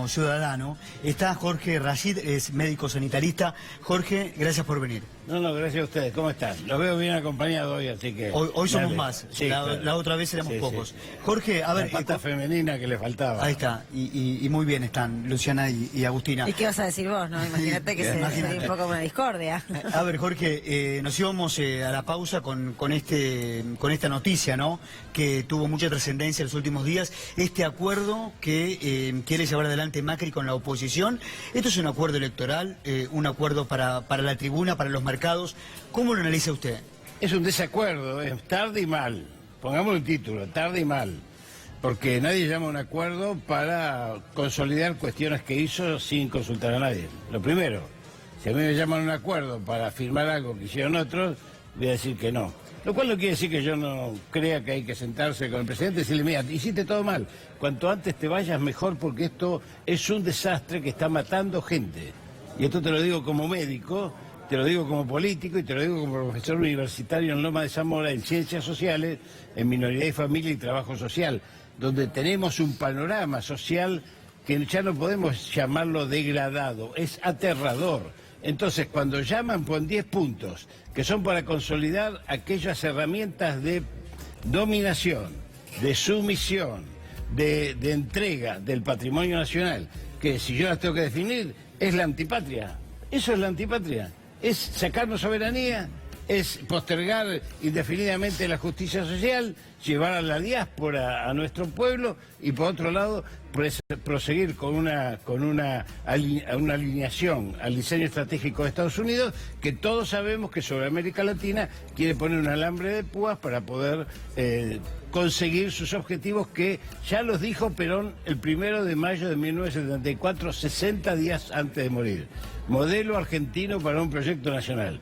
como ciudadano. Está Jorge Rashid, es médico sanitarista. Jorge, gracias por venir. No, gracias a ustedes. ¿Cómo están? Los veo bien acompañados hoy, así que... Hoy somos más. Sí, la otra vez éramos pocos. Sí. Jorge, a ver... La pata femenina que le faltaba. Ahí está. Y muy bien están Luciana y Agustina. ¿Y qué vas a decir vos, no? Imagínate que se un poco una discordia. A ver, Jorge, nos íbamos a la pausa con esta noticia, ¿no? Que tuvo mucha trascendencia en los últimos días. Este acuerdo que quiere llevar adelante Macri con la oposición. Esto es un acuerdo electoral, un acuerdo para la tribuna, para los mercados. ¿Cómo lo analiza usted? Es un desacuerdo, es tarde y mal. Pongamos el título, tarde y mal. Porque nadie llama a un acuerdo para consolidar cuestiones que hizo sin consultar a nadie. Lo primero, si a mí me llaman a un acuerdo para firmar algo que hicieron otros, voy a decir que no. Lo cual no quiere decir que yo no crea que hay que sentarse con el presidente y decirle, mira, hiciste todo mal. Cuanto antes te vayas, mejor, porque esto es un desastre que está matando gente. Y esto te lo digo como médico, te lo digo como político y te lo digo como profesor universitario en Loma de Zamora, en Ciencias Sociales, en Minoridad y Familia y Trabajo Social, donde tenemos un panorama social que ya no podemos llamarlo degradado, es aterrador. Entonces, cuando llaman pon 10 puntos, que son para consolidar aquellas herramientas de dominación, de sumisión, de entrega del patrimonio nacional, que si yo las tengo que definir, es la antipatria. Eso es la antipatria. Es sacarnos soberanía, es postergar indefinidamente la justicia social, llevar a la diáspora a nuestro pueblo y por otro lado proseguir con una alineación al diseño estratégico de Estados Unidos, que todos sabemos que sobre América Latina quiere poner un alambre de púas para poder conseguir sus objetivos que ya los dijo Perón el 1 de mayo de 1974, 60 días antes de morir. Modelo argentino para un proyecto nacional.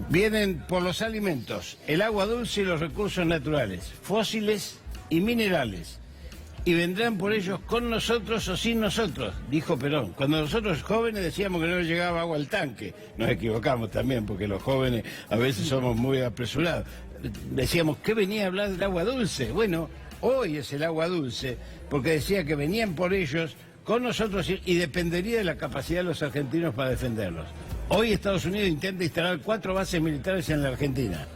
Vienen por los alimentos, el agua dulce y los recursos naturales, fósiles y minerales. Y vendrán por ellos con nosotros o sin nosotros, dijo Perón. Cuando nosotros jóvenes decíamos que no llegaba agua al tanque, nos equivocamos también porque los jóvenes a veces somos muy apresurados. Decíamos, ¿qué venía a hablar del agua dulce? Bueno, hoy es el agua dulce, porque decía que venían por ellos con nosotros y dependería de la capacidad de los argentinos para defenderlos. Hoy Estados Unidos intenta instalar 4 bases militares en la Argentina.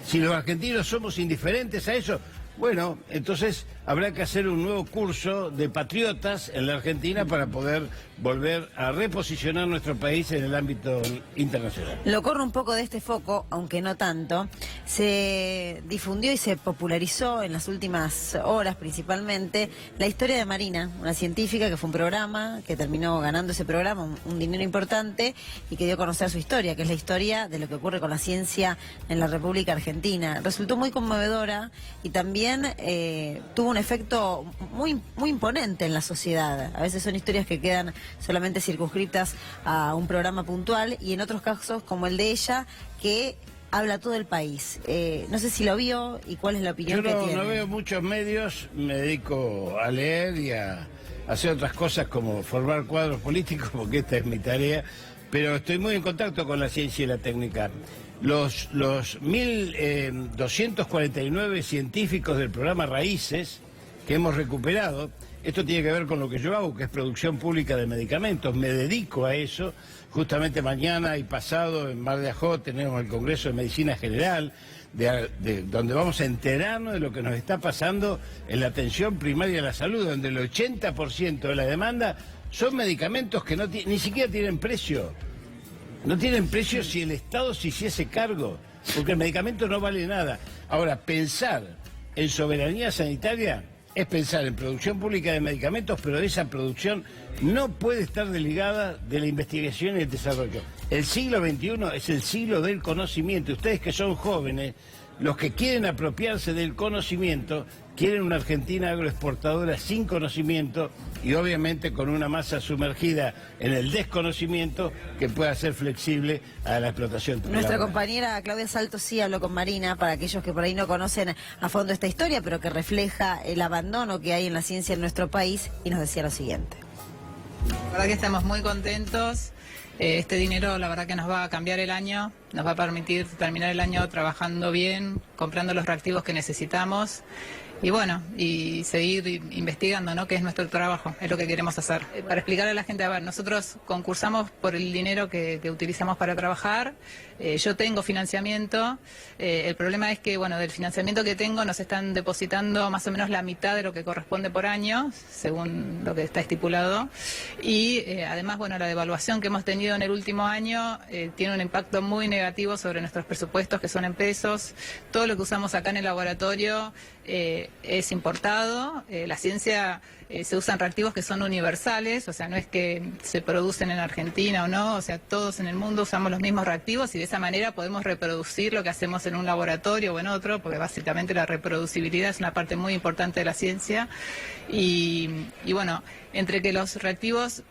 Si los argentinos somos indiferentes a eso, bueno, entonces habrá que hacer un nuevo curso de patriotas en la Argentina para poder volver a reposicionar nuestro país en el ámbito internacional. Lo corro un poco de este foco, aunque no tanto. Se difundió y se popularizó en las últimas horas principalmente la historia de Marina, una científica que fue un programa, que terminó ganando ese programa un dinero importante y que dio a conocer su historia, que es la historia de lo que ocurre con la ciencia en la República Argentina. Resultó muy conmovedora y también tuvo un efecto muy imponente en la sociedad. A veces son historias que quedan solamente circunscritas a un programa puntual y en otros casos, como el de ella, que habla todo el país. No sé si lo vio y cuál es la opinión que tiene. Yo no veo muchos medios, me dedico a leer y a hacer otras cosas como formar cuadros políticos, porque esta es mi tarea, pero estoy muy en contacto con la ciencia y la técnica. Los 1.249 científicos del programa Raíces que hemos recuperado, esto tiene que ver con lo que yo hago, que es producción pública de medicamentos, me dedico a eso. Justamente mañana y pasado en Mar de Ajó tenemos el Congreso de Medicina General, donde vamos a enterarnos de lo que nos está pasando en la atención primaria de la salud, donde el 80% de la demanda son medicamentos que ni siquiera tienen precio. No tienen precio si el Estado se hiciese cargo, porque el medicamento no vale nada. Ahora, pensar en soberanía sanitaria es pensar en producción pública de medicamentos, pero esa producción no puede estar desligada de la investigación y el desarrollo. El siglo XXI es el siglo del conocimiento. Ustedes que son jóvenes, los que quieren apropiarse del conocimiento, quieren una Argentina agroexportadora sin conocimiento y obviamente con una masa sumergida en el desconocimiento que pueda ser flexible a la explotación. Nuestra compañera Claudia Salto sí habló con Marina, para aquellos que por ahí no conocen a fondo esta historia, pero que refleja el abandono que hay en la ciencia en nuestro país, y nos decía lo siguiente. La verdad que estamos muy contentos. Este dinero la verdad que nos va a cambiar el año. nos va a permitir terminar el año trabajando bien, comprando los reactivos que necesitamos. Y bueno, y seguir investigando, ¿no? Que es nuestro trabajo, es lo que queremos hacer. Para explicarle a la gente, a ver, nosotros concursamos por el dinero que utilizamos para trabajar. Yo tengo financiamiento. El problema es que, bueno, del financiamiento que tengo nos están depositando más o menos la mitad de lo que corresponde por año, según lo que está estipulado. Y además, bueno, la devaluación que hemos tenido en el último año tiene un impacto muy negativo sobre nuestros presupuestos, que son en pesos. Todo lo que usamos acá en el laboratorio es importado. La ciencia se usan reactivos que son universales, o sea, no es que se producen en Argentina o no, o sea, todos en el mundo usamos los mismos reactivos y de esa manera podemos reproducir lo que hacemos en un laboratorio o en otro, porque básicamente la reproducibilidad es una parte muy importante de la ciencia. Y bueno, entre que los reactivos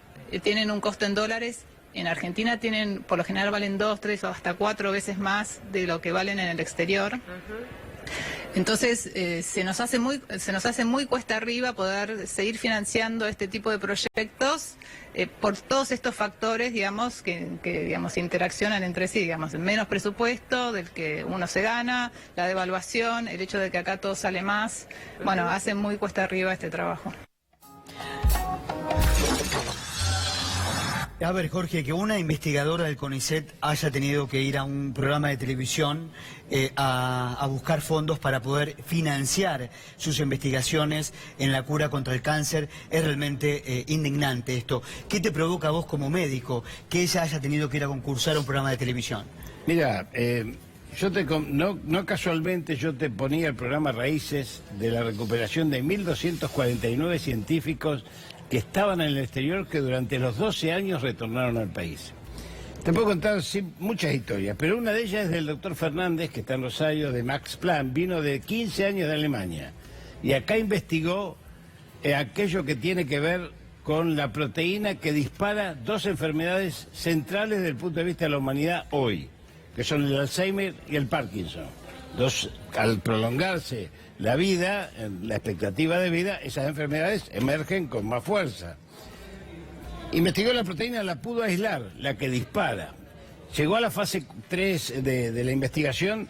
tienen un costo en dólares, en Argentina tienen, por lo general valen 2, 3 o hasta 4 veces más de lo que valen en el exterior. Entonces se nos hace muy cuesta arriba poder seguir financiando este tipo de proyectos por todos estos factores, digamos, que digamos interaccionan entre sí, digamos, menos presupuesto del que uno se gana, la devaluación, el hecho de que acá todo sale más, bueno, hace muy cuesta arriba este trabajo. A ver, Jorge, que una investigadora del CONICET haya tenido que ir a un programa de televisión a buscar fondos para poder financiar sus investigaciones en la cura contra el cáncer es realmente indignante esto. ¿Qué te provoca a vos como médico que ella haya tenido que ir a concursar a un programa de televisión? Mira, no casualmente yo te ponía el programa Raíces de la recuperación de 1.249 científicos que estaban en el exterior, que durante los 12 años retornaron al país. Te puedo contar muchas historias, pero una de ellas es del doctor Fernández, que está en Rosario, de Max Planck, vino de 15 años de Alemania, y acá investigó aquello que tiene que ver con la proteína que dispara dos enfermedades centrales desde el punto de vista de la humanidad hoy, que son el Alzheimer y el Parkinson. Al prolongarse la vida, la expectativa de vida, esas enfermedades emergen con más fuerza. Investigó la proteína, la pudo aislar, la que dispara. Llegó a la fase 3 de la investigación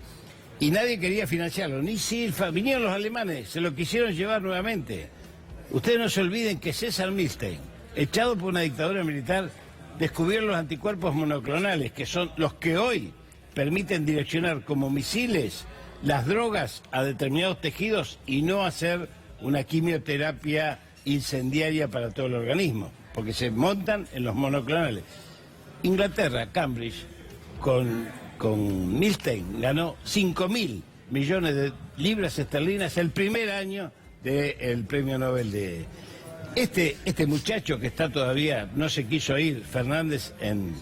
y nadie quería financiarlo, ni Silfa, vinieron los alemanes, se lo quisieron llevar nuevamente. Ustedes no se olviden que César Milstein, echado por una dictadura militar, descubrió los anticuerpos monoclonales, que son los que hoy permiten direccionar como misiles las drogas a determinados tejidos y no hacer una quimioterapia incendiaria para todo el organismo, porque se montan en los monoclonales. Inglaterra, Cambridge, con Milstein, ganó 5.000 millones de libras esterlinas el primer año del premio Nobel de... Este muchacho que está todavía, no se quiso ir, Fernández, en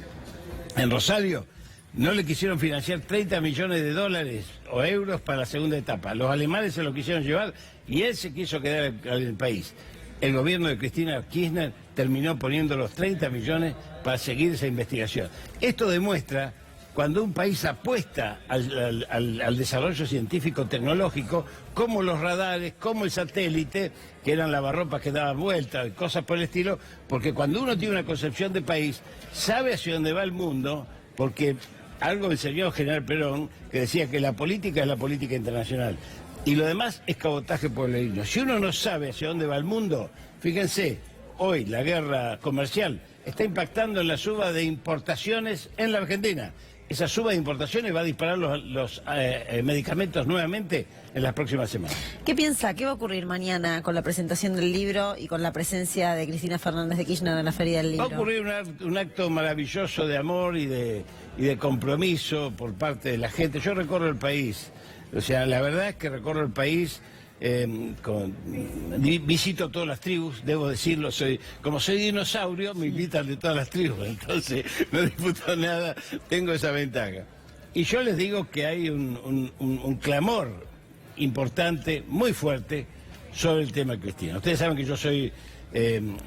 Rosario, no le quisieron financiar 30 millones de dólares o euros para la segunda etapa. Los alemanes se lo quisieron llevar y él se quiso quedar en el país. El gobierno de Cristina Kirchner terminó poniendo los 30 millones para seguir esa investigación. Esto demuestra cuando un país apuesta al desarrollo científico-tecnológico, como los radares, como el satélite, que eran lavarropas que daban vueltas, cosas por el estilo, porque cuando uno tiene una concepción de país, sabe hacia dónde va el mundo, porque algo me enseñó el general Perón, que decía que la política es la política internacional, y lo demás es cabotaje pueblerino. Si uno no sabe hacia dónde va el mundo, fíjense, hoy la guerra comercial está impactando en la suba de importaciones en la Argentina. Esa suba de importaciones va a disparar los medicamentos nuevamente en las próximas semanas. ¿Qué piensa? ¿Qué va a ocurrir mañana con la presentación del libro y con la presencia de Cristina Fernández de Kirchner en la Feria del Libro? Va a ocurrir un acto maravilloso de amor y de compromiso por parte de la gente. Yo recorro el país, o sea, la verdad es que recorro el país, visito todas las tribus, debo decirlo, como soy dinosaurio, me invitan de todas las tribus, entonces no disputo nada, tengo esa ventaja. Y yo les digo que hay un clamor importante, muy fuerte, sobre el tema Cristina. Ustedes saben que yo soy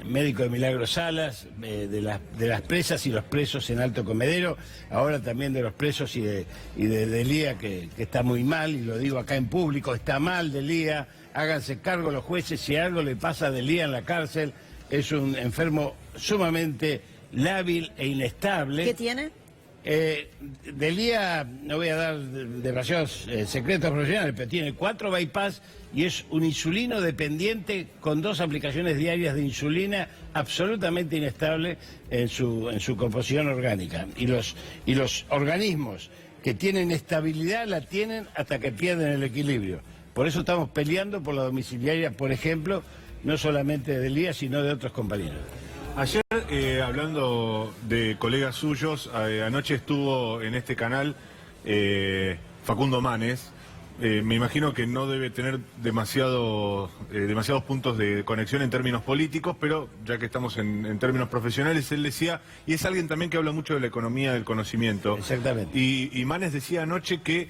médico de Milagros Salas, de las presas y los presos en Alto Comedero, ahora también de los presos y de Delía, que está muy mal, y lo digo acá en público, está mal Delía, háganse cargo los jueces, si algo le pasa a Delía en la cárcel, es un enfermo sumamente lábil e inestable. ¿Qué tiene? Delía, no voy a dar demasiados secretos profesionales, pero tiene 4 bypass y es un insulino dependiente con 2 aplicaciones diarias de insulina absolutamente inestable en su composición orgánica. Y los organismos que tienen estabilidad la tienen hasta que pierden el equilibrio. Por eso estamos peleando por la domiciliaria, por ejemplo, no solamente de Delía, sino de otros compañeros. Ayer, hablando de colegas suyos, anoche estuvo en este canal Facundo Manes. Me imagino que no debe tener demasiados puntos de conexión en términos políticos, pero ya que estamos en términos profesionales, él decía, y es alguien también que habla mucho de la economía del conocimiento. Exactamente. Y Manes decía anoche que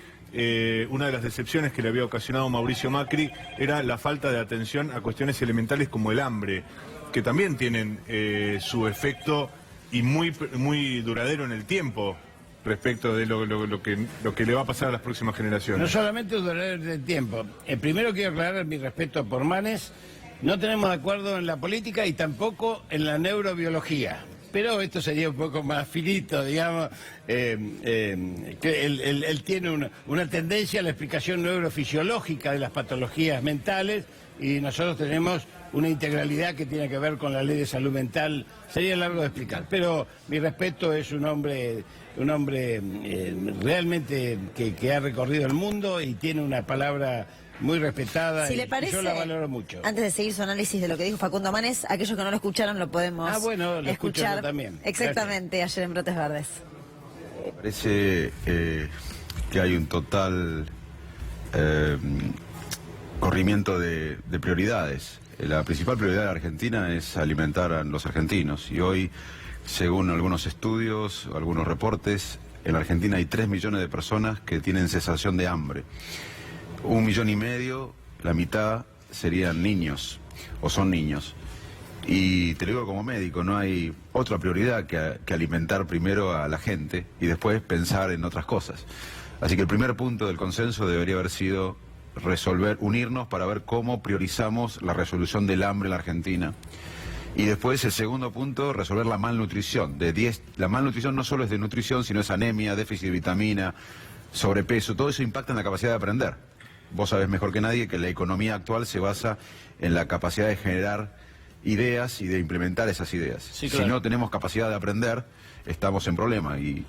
una de las decepciones que le había ocasionado Mauricio Macri era la falta de atención a cuestiones elementales como el hambre, que también tienen su efecto y muy duradero en el tiempo respecto de lo que le va a pasar a las próximas generaciones. No solamente duradero en el tiempo. Primero quiero aclarar mi respeto por Manes. No tenemos de acuerdo en la política y tampoco en la neurobiología. Pero esto sería un poco más finito, digamos. Que él tiene una tendencia a la explicación neurofisiológica de las patologías mentales y nosotros tenemos una integralidad que tiene que ver con la ley de salud mental. Sería largo de explicar, pero mi respeto, es un hombre realmente que ha recorrido el mundo y tiene una palabra muy respetada. Si le parece, yo la valoro mucho. Antes de seguir su análisis de lo que dijo Facundo Manes, aquellos que no lo escucharon lo podemos bueno, lo escuchar también. Exactamente. Gracias. Ayer en Brotes Verdes. Me parece que hay un total corrimiento de prioridades. La principal prioridad de la Argentina es alimentar a los argentinos y hoy, según algunos estudios, algunos reportes, en la Argentina hay 3 millones de personas que tienen cesación de hambre. 1,5 millones, la mitad serían niños o son niños. Y te lo digo como médico, no hay otra prioridad que alimentar primero a la gente y después pensar en otras cosas. Así que el primer punto del consenso debería haber sido unirnos para ver cómo priorizamos la resolución del hambre en la Argentina. Y después el segundo punto, resolver la malnutrición. La malnutrición no solo es de nutrición, sino es anemia, déficit de vitamina, sobrepeso, todo eso impacta en la capacidad de aprender. Vos sabés mejor que nadie que la economía actual se basa en la capacidad de generar ideas y de implementar esas ideas. Sí, claro. Si no tenemos capacidad de aprender, estamos en problema. Y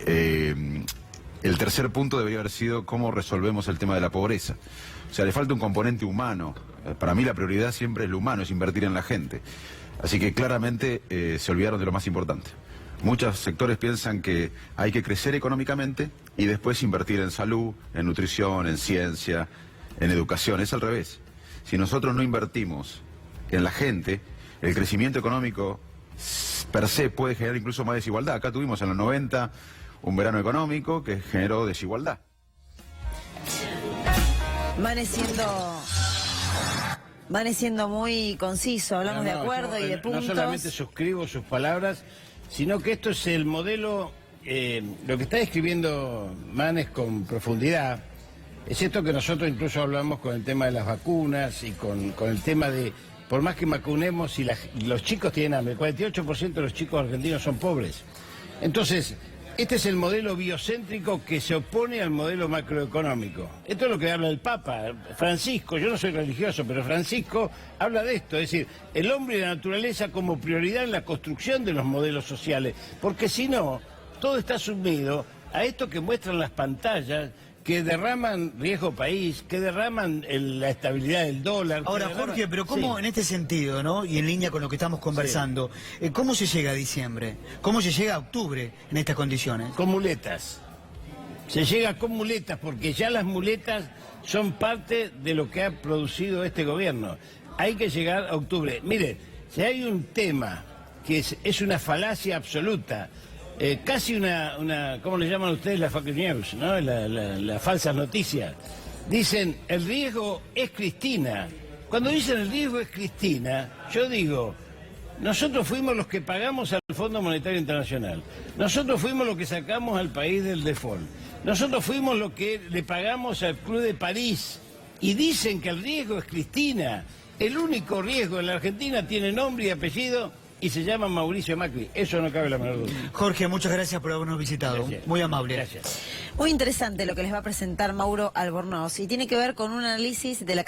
el tercer punto debería haber sido cómo resolvemos el tema de la pobreza. O sea, le falta un componente humano. Para mí la prioridad siempre es lo humano, es invertir en la gente. Así que claramente se olvidaron de lo más importante. Muchos sectores piensan que hay que crecer económicamente y después invertir en salud, en nutrición, en ciencia, en educación. Es al revés. Si nosotros no invertimos en la gente, el crecimiento económico per se puede generar incluso más desigualdad. Acá tuvimos en los 90 un verano económico que generó desigualdad. Manes siendo muy conciso, hablamos de acuerdo y de puntos. No solamente suscribo sus palabras, sino que esto es el modelo, lo que está describiendo Manes con profundidad, es esto que nosotros incluso hablamos con el tema de las vacunas y con el tema de, por más que vacunemos, si los chicos tienen hambre, el 48% de los chicos argentinos son pobres. Entonces, este es el modelo biocéntrico que se opone al modelo macroeconómico. Esto es lo que habla el Papa Francisco. Yo no soy religioso, pero Francisco habla de esto. Es decir, el hombre y la naturaleza como prioridad en la construcción de los modelos sociales. Porque si no, todo está sumido a esto que muestran las pantallas, que derraman riesgo país, que derraman la estabilidad del dólar. Ahora, Jorge, pero ¿cómo en este sentido, ¿no? Y en línea con lo que estamos conversando, cómo se llega a diciembre? ¿Cómo se llega a octubre en estas condiciones? Con muletas. Se llega con muletas porque ya las muletas son parte de lo que ha producido este gobierno. Hay que llegar a octubre. Mire, si hay un tema que es una falacia absoluta, casi una, ¿cómo le llaman ustedes? La fake news, ¿no? Las falsas noticias. Dicen, el riesgo es Cristina. Cuando dicen el riesgo es Cristina, yo digo, nosotros fuimos los que pagamos al Fondo Monetario Internacional. Nosotros fuimos los que sacamos al país del default. Nosotros fuimos los que le pagamos al Club de París. Y dicen que el riesgo es Cristina. El único riesgo en la Argentina tiene nombre y apellido y se llama Mauricio Macri. Eso no cabe la menor duda. Jorge, muchas gracias por habernos visitado. Gracias. Muy amable. Gracias. Muy interesante lo que les va a presentar Mauro Albornoz y tiene que ver con un análisis de la